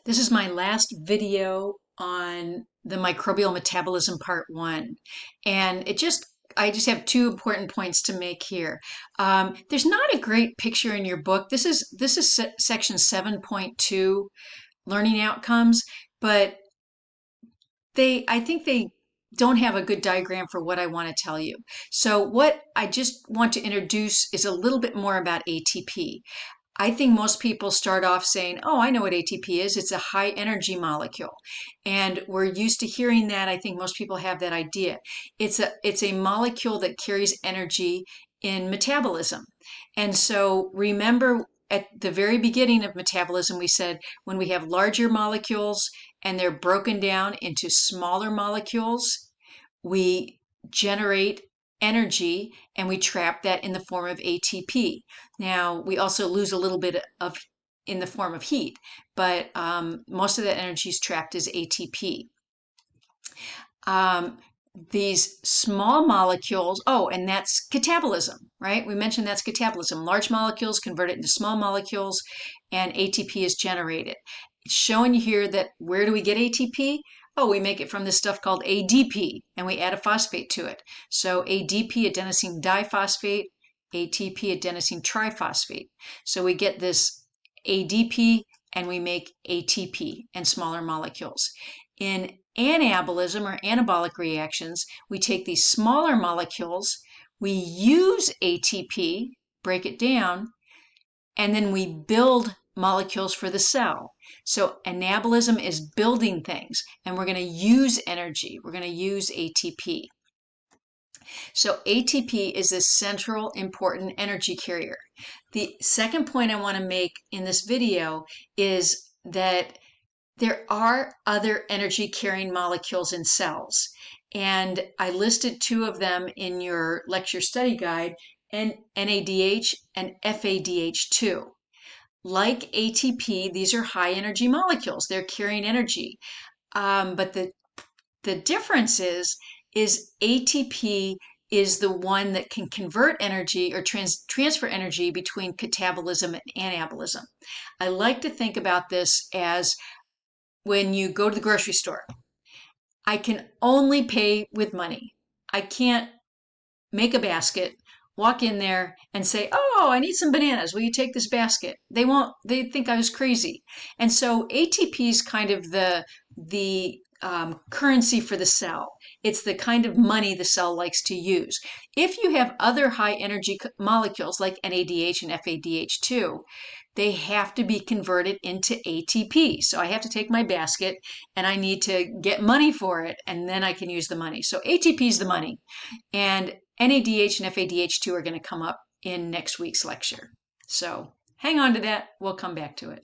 This is my last video on the microbial metabolism part one. And I just have two important points to make here. There's not a great picture in your book. This is section 7.2, learning outcomes, but I think they don't have a good diagram for what I want to tell you. So what I just want to introduce is a little bit more about ATP. I think most people start off saying, oh, I know what ATP is. It's a high energy molecule. And we're used to hearing that. I think most people have that idea. It's a molecule that carries energy in metabolism. And so remember at the very beginning of metabolism, we said when we have larger molecules and they're broken down into smaller molecules, we generate energy and we trap that in the form of ATP. Now, we also lose a little bit of in the form of heat, but most of that energy is trapped as ATP. These small molecules, oh, and that's catabolism, right? We mentioned that's catabolism. Large molecules convert it into small molecules and ATP is generated. It's showing you here that where do we get ATP? Oh, we make it from this stuff called ADP, and we add a phosphate to it. So ADP, adenosine diphosphate, ATP, adenosine triphosphate. So we get this ADP, and we make ATP and smaller molecules. In anabolism or anabolic reactions, we take these smaller molecules, we use ATP, break it down, and then we build molecules for the cell. So anabolism is building things, and we're going to use energy. We're going to use ATP. So ATP is a central important energy carrier. The second point I want to make in this video is that there are other energy carrying molecules in cells. And I listed two of them in your lecture study guide, NADH and FADH2. Like ATP, these are high energy molecules. They're carrying energy. But the difference is ATP is the one that can convert energy or transfer energy between catabolism and anabolism. I like to think about this as when you go to the grocery store. I can only pay with money. I can't make a basket, walk in there and say, oh, I need some bananas. Will you take this basket? They won't, they think I was crazy. And so ATP is kind of the currency for the cell. It's the kind of money the cell likes to use. If you have other high energy molecules like NADH and FADH2, they have to be converted into ATP. So I have to take my basket and I need to get money for it, and then I can use the money. So ATP is the money. And NADH and FADH2 are going to come up in next week's lecture. So hang on to that. We'll come back to it.